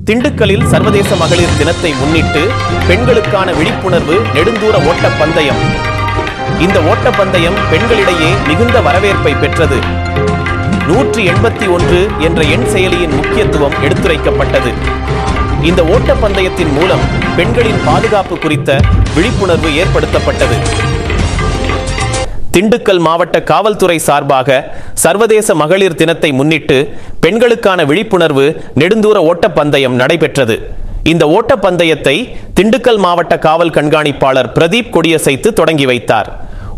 திண்டுக்கல்லில் சர்வதேச மகளிர் தினத்தை முன்னிட்டு பெண்களுக்கான விழிப்புணர்வு நெடுந்தூர ஓட்டப்பந்தயம். இந்த ஓட்டப்பந்தயம் பெண்களிடையே மிகுந்த வரவேற்பை பெற்றது. 181 என்ற எண் செயலியின் முக்கியத்துவம் எடுத்துரைக்கப்பட்டது. இந்த ஓட்டப்பந்தயத்தின் மூலம் பெண்களின் பாதுகாப்பு குறித்த விழிப்புணர்வு ஏற்படுத்தப்பட்டது. திண்டுக்கல் மாவட்ட காவல்துறை சார்பாக சர்வதேச மகளிர் தினத்தை முன்னிட்டு பெண்களுக்கான விழிப்புணர்வு நெடுந்தூர ஓட்டப்பந்தயம் நடைபெற்றது. இந்த ஓட்டப்பந்தயத்தை திண்டுக்கல் மாவட்ட காவல் கண்காணிப்பாளர் பிரதீப் கொடியசைத்து தொடங்கி வைத்தார்.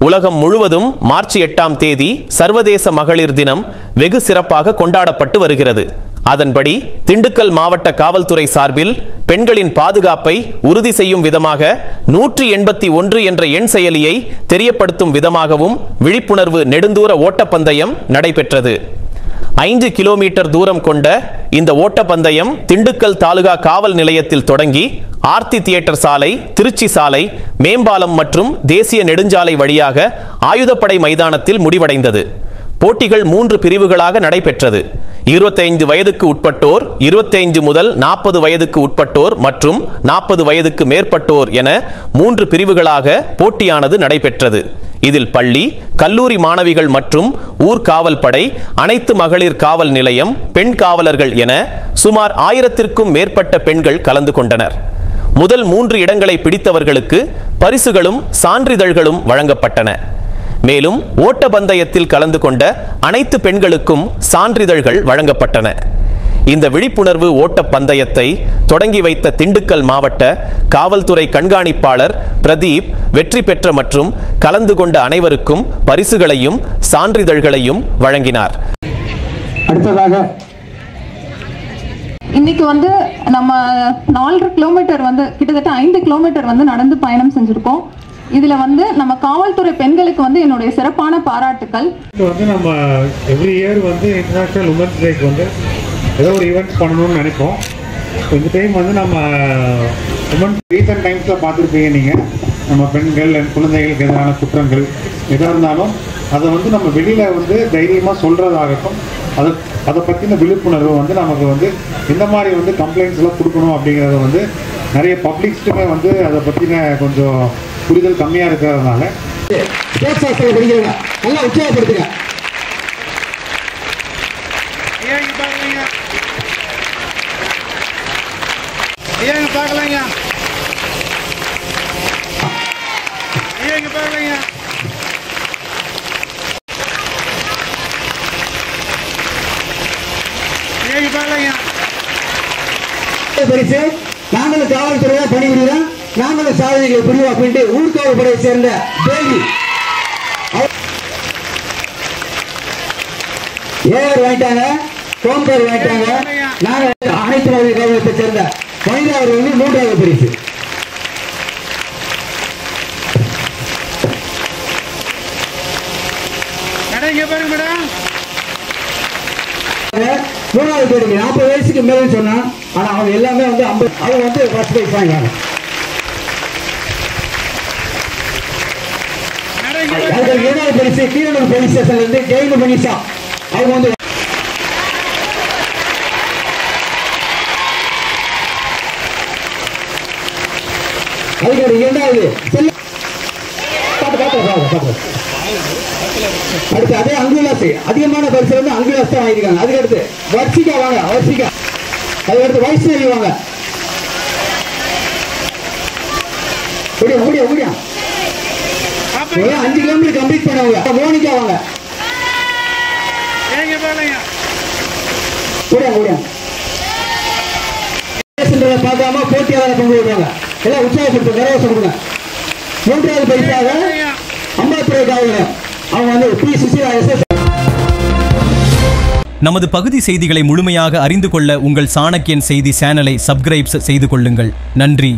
உலகம் முழுவதும் மார்ச் 8ஆம் தேதி சர்வதேச மகளிர் தினம் வெகு சிறப்பாக கொண்டாடப்பட்டு வருகிறது. அதன்படி திண்டுக்கல் மாவட்ட காவல்துறை சார்பில் பெண்களின் பாதுகாப்பை உறுதி செய்யும் விதமாக 181 என்ற எண் செயலியை தெரியப்படுத்தும் விதமாகவும் விழிப்புணர்வு நெடுந்தூர ஓட்டப்பந்தயம் நடைபெற்றது. 5 கிலோமீட்டர் தூரம் கொண்ட இந்த ஓட்டப்பந்தயம் திண்டுக்கல் தாலுகா காவல் நிலையத்தில் தொடங்கி ஆர்த்தி தியேட்டர் சாலை, திருச்சி சாலை, மேம்பாலம் மற்றும் தேசிய நெடுஞ்சாலை வழியாக ஆயுதப்படை மைதானத்தில் முடிவடைந்தது. போட்டிகள் 3 பிரிவுகளாக நடைபெற்றது. 25 வயதுக்கு உட்பட்டோர், 25 முதல் 40 வயதுக்கு உட்பட்டோர் மற்றும் 40 வயதுக்கு மேற்பட்டோர் என 3 பிரிவுகளாக போட்டியானது நடைபெற்றது. இதில் பள்ளி, கல்லூரி மாணவிகள் மற்றும் ஊர்காவல் படை, அனைத்து மகளிர் காவல் நிலையம், பெண் காவலர்கள் என சுமார் 1000க்கும் மேற்பட்ட பெண்கள் கலந்து கொண்டனர். முதல் 3 இடங்களை பிடித்தவர்களுக்கு பரிசுகளும் சான்றிதழ்களும் வழங்கப்பட்டன. மேலும் ஓட்டப்பந்தயத்தில் கலந்து கொண்ட அனைத்து பெண்களுக்கும் சான்றிதழ்கள் வழங்கப்பட்டன. இந்த விழிப்புணர்வு ஓட்டப்பந்தயத்தை தொடங்கி வைத்த திண்டுக்கல் மாவட்ட காவல்துறை கண்காணிப்பாளர் பிரதீப் வெற்றி பெற்ற மற்றும் கலந்து கொண்ட அனைவருக்கும் பரிசுகளையும் சான்றிதழ்களையும் வழங்கினார். அடுத்ததாக இன்னைக்கு நம்ம 4 கிலோமீட்டர் கிட்டத்தட்ட 5 கிலோமீட்டர் நடந்து பயணம் செஞ்சிருக்கோம். இதுல நம்ம காவல்துறை பெண்களுக்கு என்னுடைய சிறப்பான பாராட்டுக்கள். நம்ம எவ்ரி இயர் இன்டர்நேஷனல் உமன்ஸ் டேக்கு ஏதோ ஒரு ஈவெண்ட் பண்ணணும்னு நினைப்போம். இந்த டைம் நம்ம உமன் ரீசன்ட் டைம்ஸில் பார்த்துருப்பீங்க நீங்கள். நம்ம பெண்கள் குழந்தைகளுக்கு எதிரான குற்றங்கள் எதாக இருந்தாலும் அதை நம்ம வெளியில் தைரியமாக சொல்கிறதாகட்டும், அதை பற்றின விழிப்புணர்வு நமக்கு இந்த மாதிரி கம்ப்ளைண்ட்ஸ்லாம் கொடுக்கணும் அப்படிங்கிறத நிறைய பப்ளிக்ஸ்ட்டுமே அதை பற்றின கொஞ்சம் புரிதல் கம்மியாக இருக்கிறதுனால நல்லா உற்சாகப்படுத்துங்க. பார்க்கலாங்க பரிசு நாங்களும் காவல்துறையா பணிபுரிகிறோம். நாங்களும் சாதனைகளை புரியும் அப்படின்ட்டு ஊர்காவல் படையை சேர்ந்த தேவி ஏஆர் வாங்கிட்டாங்க, கோம்பேர் வாங்கிட்டாங்க. நாங்கள் அனைத்து வகை காவலத்தை சேர்ந்த வனிதா அவர்கள் 3வது பரிசு. மூணாவது பேருக்கு 40 வயசுக்கு மேலே சொன்னா, ஆனா அவங்க எல்லாமே 50, அவங்க ஃபர்ஸ்ட் பிரைஸ் வாங்கினாங்க. அதுக்கு 7வது பரிசு கீழூர் போலீஸ் ஸ்டேஷன்ல இருந்து ஜெயிலு மணிஷா. அவங்க அதுக்கு 2வது அடுத்து அதே அங்குலாஸ் அதிகமான பரிசு அங்குலாஸ் தான் வாங்கிருக்காங்க. அதுக்கு அடுத்து வர்ஷிகா வாங்க, வர்ஷிகா. அதுக்கு அடுத்து வைஷ்ணவி வாங்க. முடியா 5 கிலோமீட்டர் கம்ப்ளீட் பண்ணவங்க. மோனிகா வாங்க. பார்க்காம போட்டியாளர் பங்கு வருவாங்க. எல்லாம் உற்சாகப்படுத்த நிறைய சொல்லுங்க. 3வது பரிசாக அம்பாத்துறை காவலர் அவங்க பி சுசீலா எஸ். நமது பகுதி செய்திகளை முழுமையாக அறிந்து கொள்ள உங்கள் சாணக்கியன் செய்தி சேனலை சப்ஸ்கிரைப் செய்து கொள்ளுங்கள். நன்றி.